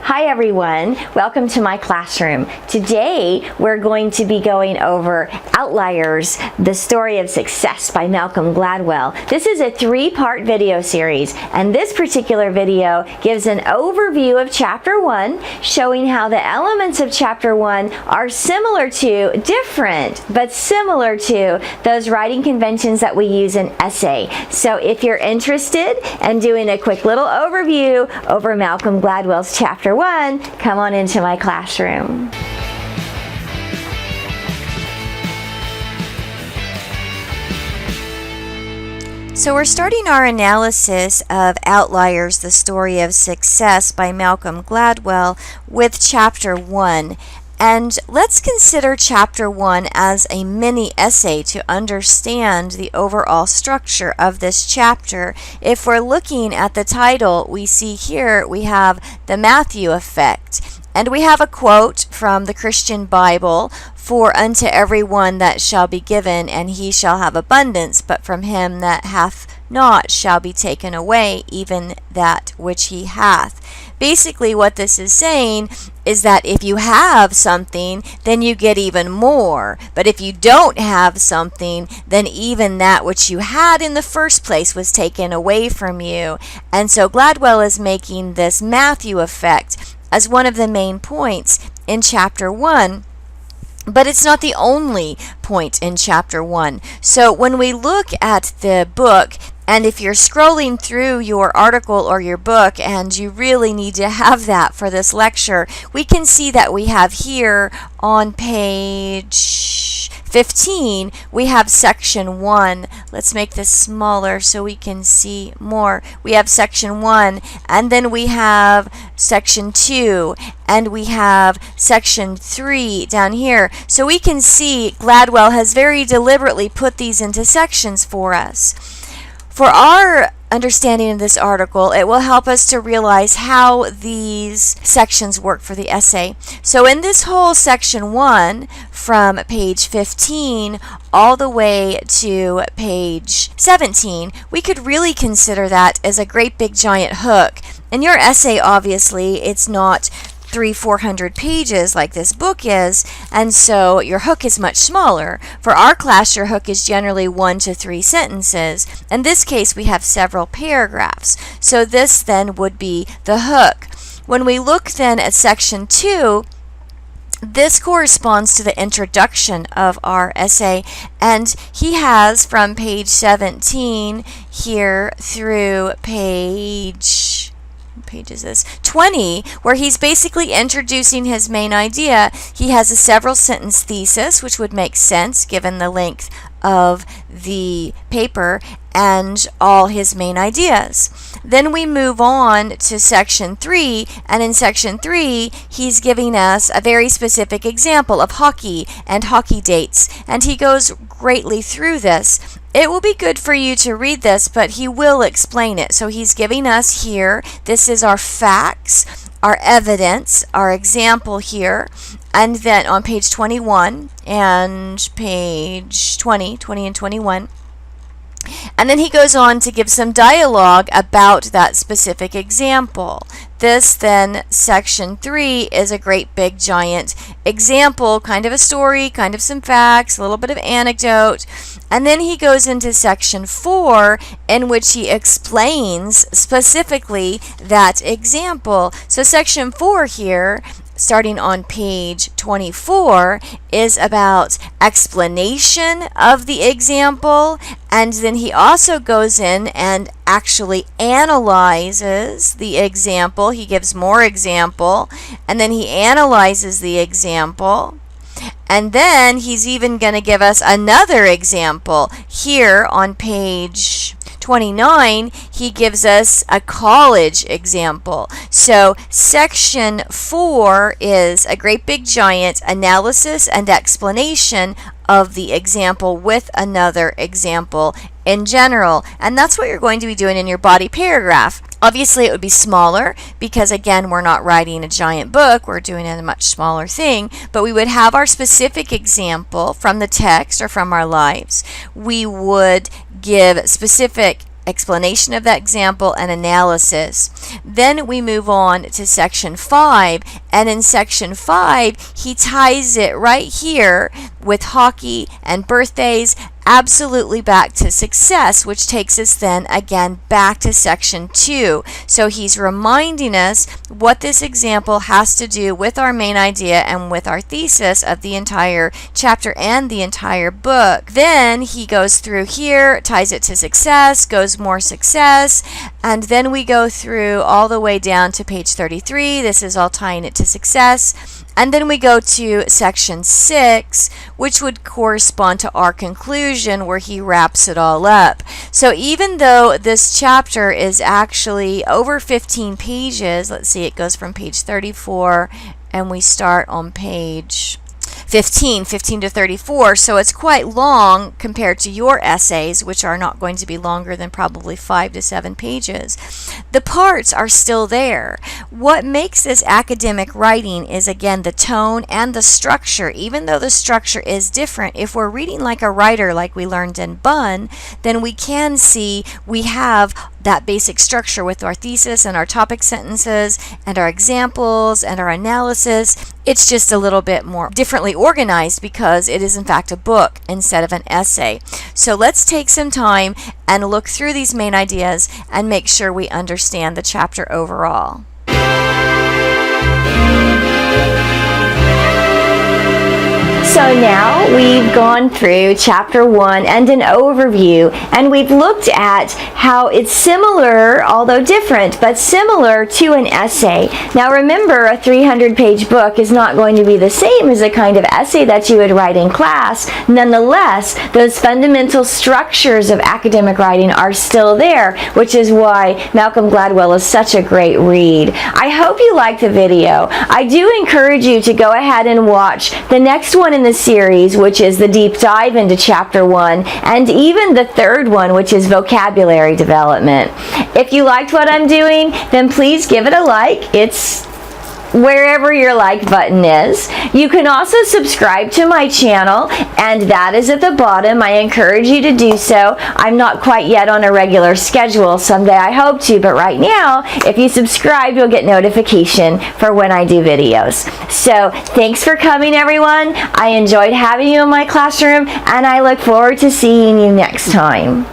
Hi everyone, welcome to my classroom. Today we're going to be going over Outliers, the Story of Success by Malcolm Gladwell. This is a three-part video series, and this particular video gives an overview of Chapter 1, showing how the elements of Chapter 1 are different, but similar to those writing conventions that we use in essay. So if you're interested in doing a quick little overview over Malcolm Gladwell's Chapter 1, come on into my classroom. So we're starting our analysis of Outliers, the Story of Success by Malcolm Gladwell with Chapter 1. And let's consider Chapter 1 as a mini essay to understand the overall structure of this chapter. If we're looking at the title, we see here we have the Matthew effect. And we have a quote from the Christian Bible, "For unto every one that shall be given, and he shall have abundance, but from him that hath not shall be taken away even that which he hath." Basically what this is saying is that if you have something, then you get even more. But if you don't have something, then even that which you had in the first place was taken away from you. And so Gladwell is making this Matthew effect as one of the main points in Chapter 1. But it's not the only point in Chapter 1. So when we look at the book, and if you're scrolling through your article or your book, and you really need to have that for this lecture, we can see that we have here on page 15, we have Section 1. Let's make this smaller so we can see more. We have Section 1, and then we have Section 2, and we have Section 3 down here. So we can see Gladwell has very deliberately put these into sections for us. For our understanding of this article, it will help us to realize how these sections work for the essay. So in this whole Section 1, from page 15 all the way to page 17, we could really consider that as a great big giant hook. In your essay, obviously, it's not 300-400 pages like this book is, and so your hook is much smaller. For our class, your hook is generally 1 to 3 sentences. In this case, we have several paragraphs. So this then would be the hook. When we look then at Section 2, this corresponds to the introduction of our essay, and he has from page 17 here through page 20, where he's basically introducing his main idea. He has a several sentence thesis, which would make sense given the length of the paper and all his main ideas. Then we move on to Section 3, and in Section 3 he's giving us a very specific example of hockey and hockey dates, and he goes greatly through this. It will be good for you to read this, but he will explain it. So he's giving us here, this is our facts, our evidence, our example here, and then on page 21 and page 20 and 21. And then he goes on to give some dialogue about that specific example. This then, Section 3, is a great big giant example, kind of a story, kind of some facts, a little bit of anecdote. And then he goes into Section 4, in which he explains specifically that example. So Section 4 here, starting on page 24, is about explanation of the example, and then he also goes in and actually analyzes the example. He gives more example, and then he analyzes the example. And then he's even going to give us another example. Here on page 29, he gives us a college example. So Section 4 is a great big giant analysis and explanation of the example with another example in general. And that's what you're going to be doing in your body paragraph. Obviously, it would be smaller because, again, we're not writing a giant book. We're doing a much smaller thing. But we would have our specific example from the text or from our lives. We would give specific explanation of that example, and analysis. Then we move on to section 5, and in section 5 he ties it right here with hockey and birthdays absolutely back to success, which takes us then again back to section 2. So he's reminding us what this example has to do with our main idea and with our thesis of the entire chapter and the entire book. Then he goes through here, ties it to success, goes more success, and then we go through all the way down to page 33. This is all tying it to success. And then we go to section 6, which would correspond to our conclusion, where he wraps it all up. So even though this chapter is actually over 15 pages, let's see, it goes from page 34 and we start on page 15 to 34, so it's quite long compared to your essays, which are not going to be longer than probably 5 to 7 pages. The parts are still there. What makes this academic writing is, again, the tone and the structure. Even though the structure is different, if we're reading like a writer, like we learned in Bunn, then we can see we have that basic structure with our thesis and our topic sentences and our examples and our analysis. It's just a little bit more differently organized because it is in fact a book instead of an essay. So let's take some time and look through these main ideas and make sure we understand the chapter overall. So now we've gone through chapter 1 and an overview, and we've looked at how it's similar, although different, but similar to an essay. Now remember, a 300-page book is not going to be the same as a kind of essay that you would write in class. Nonetheless, those fundamental structures of academic writing are still there, which is why Malcolm Gladwell is such a great read. I hope you liked the video. I do encourage you to go ahead and watch the next one in the series, which is the deep dive into chapter 1, and even the third one, which is vocabulary development. If you liked what I'm doing, then please give it a like. It's wherever your like button is. You can also subscribe to my channel, and that is at the bottom. I encourage you to do so. I'm not quite yet on a regular schedule. Someday I hope to, but right now, if you subscribe, you'll get notification for when I do videos. So thanks for coming, everyone. I enjoyed having you in my classroom, and I look forward to seeing you next time.